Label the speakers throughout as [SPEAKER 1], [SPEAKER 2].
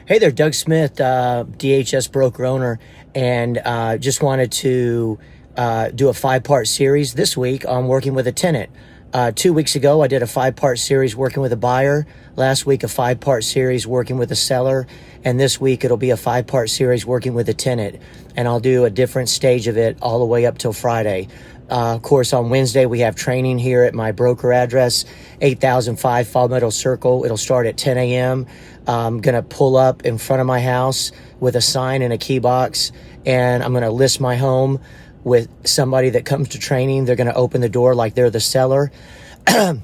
[SPEAKER 1] Hey there, Doug Smith, DHS broker owner, and just wanted to do a 5-part series this week on working with a tenant. 2 weeks ago, I did a 5-part series working with a buyer. Last week, a 5-part series working with a seller. And this week, it'll be a 5-part series working with a tenant. And I'll do a different stage of it all the way up till Friday. Of course, on Wednesday, we have training here at my broker address, 8005 Fall Meadow Circle. It'll start at 10 a.m. I'm going to pull up in front of my house with a sign and a key box, and I'm going to list my home with somebody that comes to training. They're going to open the door like they're the seller. And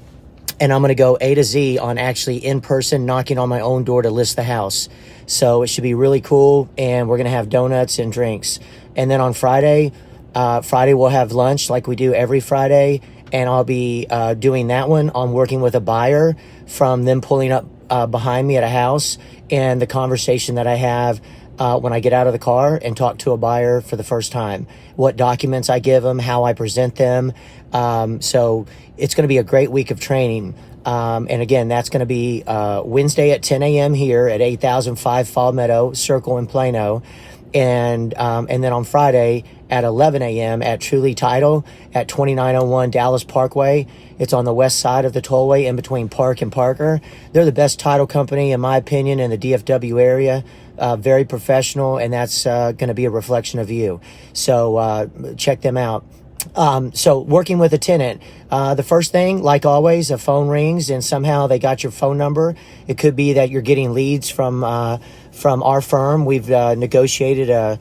[SPEAKER 1] I'm going to go A to Z on actually in person knocking on my own door to list the house. So it should be really cool. And we're going to have donuts and drinks. And then on Friday we'll have lunch like we do every Friday. And I'll be doing that one on working with a buyer, from them pulling up behind me at a house, and the conversation that I have when I get out of the car and talk to a buyer for the first time, what documents I give them, how I present them. So it's going to be a great week of training. And again, that's going to be Wednesday at 10 a.m. here at 8005 Fall Meadow Circle in Plano. And then on Friday at 11 a.m. at Truly Title at 2901 Dallas Parkway. It's on the west side of the tollway in between Park and Parker. They're the best title company, in my opinion, in the DFW area. Very professional, and that's going to be a reflection of you. So check them out. So working with a tenant, the first thing, like always, a phone rings and somehow they got your phone number. It could be that you're getting leads from our firm. We've negotiated a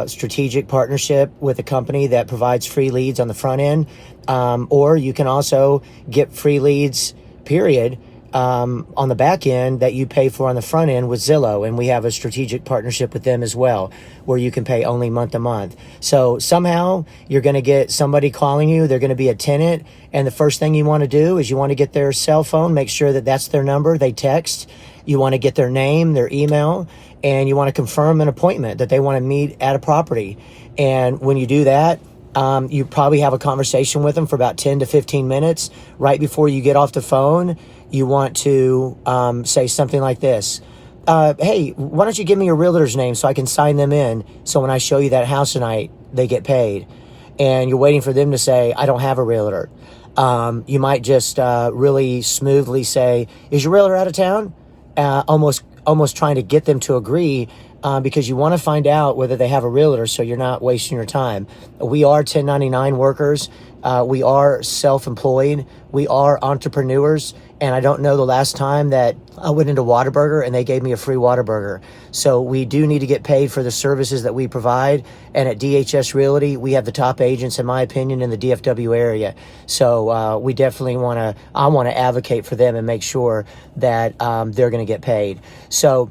[SPEAKER 1] strategic partnership with a company that provides free leads on the front end. Or you can also get free leads, period, on the back end that you pay for on the front end with Zillow. And we have a strategic partnership with them as well, where you can pay only month to month. So somehow you're going to get somebody calling you. They're going to be a tenant. And the first thing you want to do is you want to get their cell phone, make sure that that's their number. They text. You want to get their name, their email, and you want to confirm an appointment that they want to meet at a property. And when you do that, you probably have a conversation with them for about 10 to 15 minutes. Right before you get off the phone, you want to say something like this. Hey, why don't you give me your realtor's name so I can sign them in, so when I show you that house tonight, they get paid. And you're waiting for them to say, I don't have a realtor. You might just really smoothly say, is your realtor out of town? Almost trying to get them to agree, because you want to find out whether they have a realtor, so you're not wasting your time. We are 1099 workers. We are self-employed. We are entrepreneurs. And I don't know the last time that I went into Whataburger and they gave me a free Whataburger. So we do need to get paid for the services that we provide. And at DHS Realty, we have the top agents, in my opinion, in the DFW area. So we definitely I want to advocate for them and make sure that they're going to get paid. So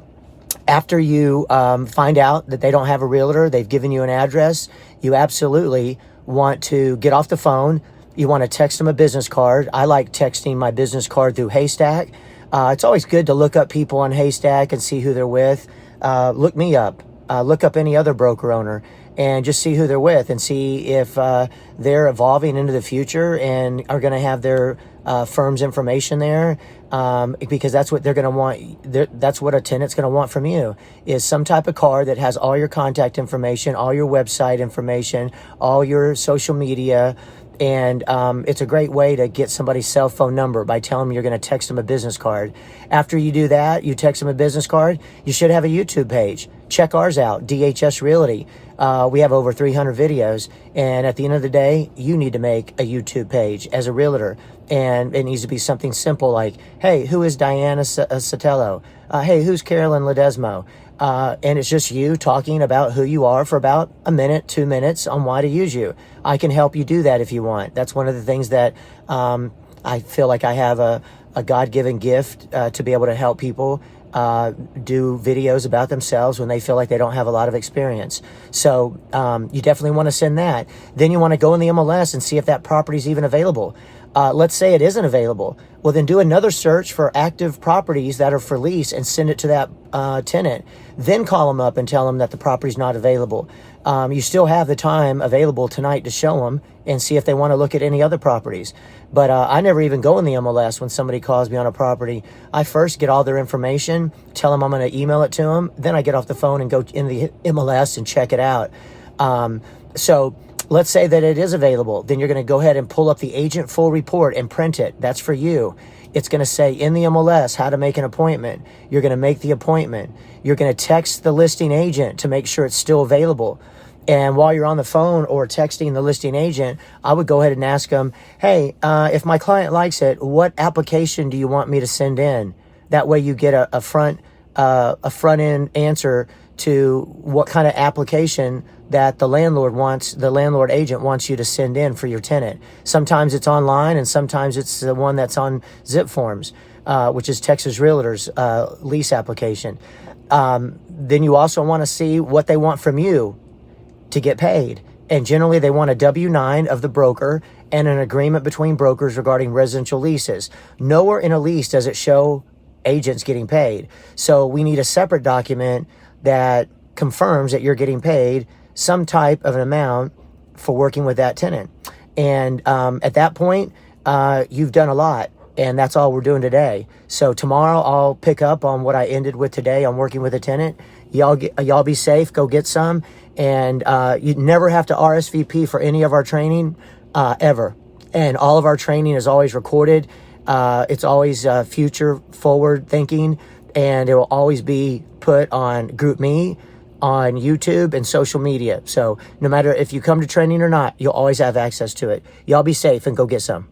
[SPEAKER 1] after you find out that they don't have a realtor, they've given you an address, you absolutely want to get off the phone. You want to text them a business card. I like texting my business card through Haystack. It's always good to look up people on Haystack and see who they're with. Look me up. Look up any other broker owner and just see who they're with and see if they're evolving into the future and are going to have their firm's information there, because that's what they're going to want. That's what a tenant's going to want from you, is some type of card that has all your contact information, all your website information, all your social media. And it's a great way to get somebody's cell phone number by telling them you're going to text them a business card. After you do that, you text them a business card, you should have a YouTube page. Check ours out, DHS Realty. We have over 300 videos. And at the end of the day, you need to make a YouTube page as a realtor. And it needs to be something simple like, hey, who is Diana Sotelo? Hey, who's Carolyn Ledesmo? And it's just you talking about who you are for about a minute, 2 minutes on why to use you. I can help you do that if you want. That's one of the things that I feel like I have a God-given gift to be able to help people do videos about themselves when they feel like they don't have a lot of experience. So you definitely want to send that. Then you want to go in the MLS and see if that property is even available. Let's say it isn't available. Well, then do another search for active properties that are for lease and send it to that tenant. Then call them up and tell them that the property's not available. You still have the time available tonight to show them and see if they want to look at any other properties. But I never even go in the MLS when somebody calls me on a property. I first get all their information, tell them I'm going to email it to them. Then I get off the phone and go in the MLS and check it out. So let's say that it is available. Then you're going to go ahead and pull up the agent full report and print it. That's for you. It's going to say in the MLS how to make an appointment. You're going to make the appointment. You're going to text the listing agent to make sure it's still available. And while you're on the phone or texting the listing agent, I would go ahead and ask them, hey, if my client likes it, what application do you want me to send in? That way you get a front end answer to what kind of application that the landlord agent wants you to send in for your tenant. Sometimes it's online, and sometimes it's the one that's on Zip Forms, which is Texas Realtor's lease application. Then you also want to see what they want from you to get paid. And generally they want a W-9 of the broker and an agreement between brokers regarding residential leases. Nowhere in a lease does it show agents getting paid. So we need a separate document that confirms that you're getting paid some type of an amount for working with that tenant. And at that point, you've done a lot. And that's all we're doing today. So tomorrow I'll pick up on what I ended with today on working with a tenant. Y'all be safe. Go get some. And you never have to RSVP for any of our training ever. And all of our training is always recorded. It's always future forward thinking. And it will always be put on GroupMe, on YouTube, and social media. So no matter if you come to training or not, you'll always have access to it. Y'all be safe and go get some.